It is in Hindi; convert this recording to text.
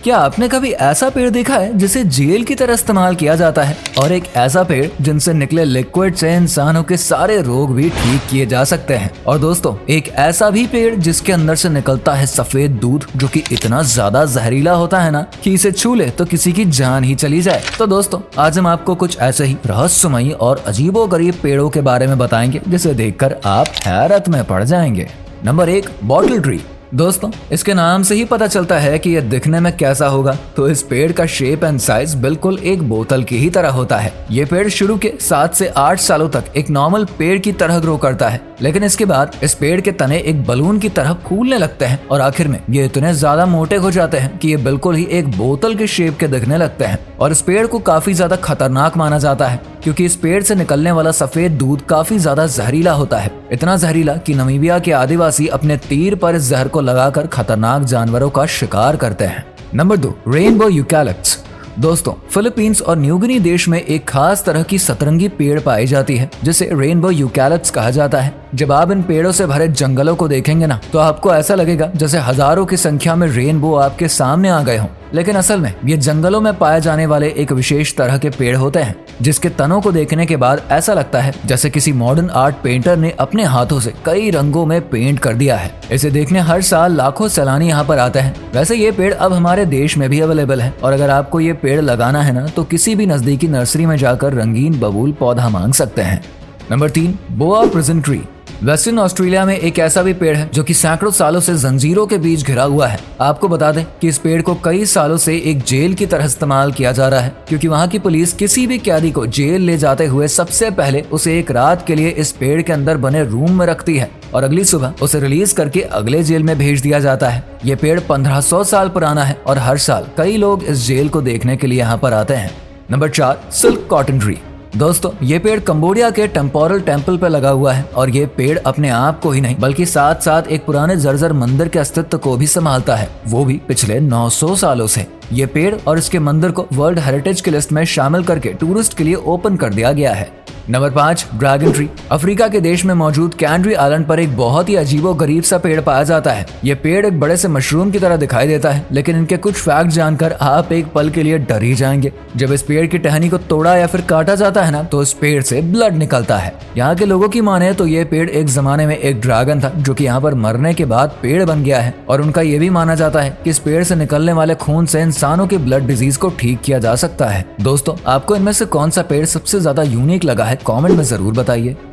क्या आपने कभी ऐसा पेड़ देखा है जिसे जेल की तरह इस्तेमाल किया जाता है, और एक ऐसा पेड़ जिनसे निकले लिक्विड से इंसानों के सारे रोग भी ठीक किए जा सकते हैं। और दोस्तों, एक ऐसा भी पेड़ जिसके अंदर से निकलता है सफेद दूध, जो कि इतना ज्यादा जहरीला होता है ना कि इसे छू ले तो किसी की जान ही चली जाए। तो दोस्तों, आज हम आपको कुछ ऐसे ही रहस्यमयी और अजीबोगरीब पेड़ों के बारे में बताएंगे जिसे देखकर आप हैरत में पड़ जाएंगे। Number 1, bottle tree. दोस्तों, इसके नाम से ही पता चलता है कि यह दिखने में कैसा होगा। तो इस पेड़ का शेप एंड साइज बिल्कुल एक बोतल की ही तरह होता है। ये पेड़ शुरू के 7 से 8 सालों तक एक नॉर्मल पेड़ की तरह ग्रो करता है, लेकिन इसके बाद इस पेड़ के तने एक बलून की तरह फूलने लगते हैं और आखिर में ये इतने ज्यादा मोटे हो जाते हैं कि ये बिल्कुल ही एक बोतल के शेप के दिखने लगते हैं। और इस पेड़ को काफी ज्यादा खतरनाक माना जाता है, क्योंकि इस पेड़ से निकलने वाला सफेद दूध काफी ज्यादा जहरीला होता है। इतना जहरीला कि नामीबिया के आदिवासी अपने तीर पर इस जहर को लगाकर खतरनाक जानवरों का शिकार करते हैं। Number 2, rainbow eucalyptus. दोस्तों, फिलीपींस और न्यूगिनी देश में एक खास तरह की सतरंगी पेड़ पाई जाती है जिसे रेनबो यूकैलिप्टस कहा जाता है। जब आप इन पेड़ों से भरे जंगलों को देखेंगे ना, तो आपको ऐसा लगेगा जैसे हजारों की संख्या में रेनबो आपके सामने आ गए हों। लेकिन असल में ये जंगलों में पाए जाने वाले एक विशेष तरह के पेड़ होते हैं, जिसके तनों को देखने के बाद ऐसा लगता है जैसे किसी मॉडर्न आर्ट पेंटर ने अपने हाथों से कई रंगों में पेंट कर दिया है। इसे देखने हर साल लाखों सैलानी यहाँ पर आते हैं। वैसे ये पेड़ अब हमारे देश में भी अवेलेबल है, और अगर आपको ये पेड़ लगाना है ना, तो किसी भी नजदीकी नर्सरी में जाकर रंगीन बबूल पौधा मांग सकते हैं। नंबर 3, बोआ प्रिजन ट्री। वेस्टर्न ऑस्ट्रेलिया में एक ऐसा भी पेड़ है जो कि सैकड़ों सालों से जंजीरों के बीच घिरा हुआ है। आपको बता दें कि इस पेड़ को कई सालों से एक जेल की तरह इस्तेमाल किया जा रहा है, क्योंकि वहाँ की पुलिस किसी भी कैदी को जेल ले जाते हुए सबसे पहले उसे एक रात के लिए इस पेड़ के अंदर बने रूम में रखती है और अगली सुबह उसे रिलीज करके अगले जेल में भेज दिया जाता है। ये पेड़ 1500 साल पुराना है और हर साल कई लोग इस जेल को देखने के लिए यहाँ पर आते हैं। Number 4, silk cotton tree. दोस्तों, ये पेड़ कंबोडिया के टेम्पोरल टेम्पल पे लगा हुआ है, और ये पेड़ अपने आप को ही नहीं बल्कि साथ साथ एक पुराने जर्जर मंदिर के अस्तित्व को भी संभालता है, वो भी पिछले 900 सालों से। ये पेड़ और इसके मंदिर को वर्ल्ड हेरिटेज की लिस्ट में शामिल करके टूरिस्ट के लिए ओपन कर दिया गया है। Number 5, dragon tree. अफ्रीका के देश में मौजूद कैंड्री आइलैंड पर एक बहुत ही अजीबो गरीब सा पेड़ पाया जाता है। ये पेड़ एक बड़े से मशरूम की तरह दिखाई देता है, लेकिन इनके कुछ फैक्ट जानकर आप एक पल के लिए डर ही जाएंगे। जब इस पेड़ की टहनी को तोड़ा या फिर काटा जाता है ना, तो इस पेड़ से ब्लड निकलता है। यहाँ के लोगों की माने तो ये पेड़ एक जमाने में एक ड्रैगन था, जो कि यहाँ पर मरने के बाद पेड़ बन गया है। और उनका ये भी माना जाता है कि इस पेड़ से निकलने वाले खून से इंसानों के ब्लड डिजीज को ठीक किया जा सकता है। दोस्तों, आपको इनमें से कौन सा पेड़ सबसे ज्यादा यूनिक लगा है, कमेंट में जरूर बताइए।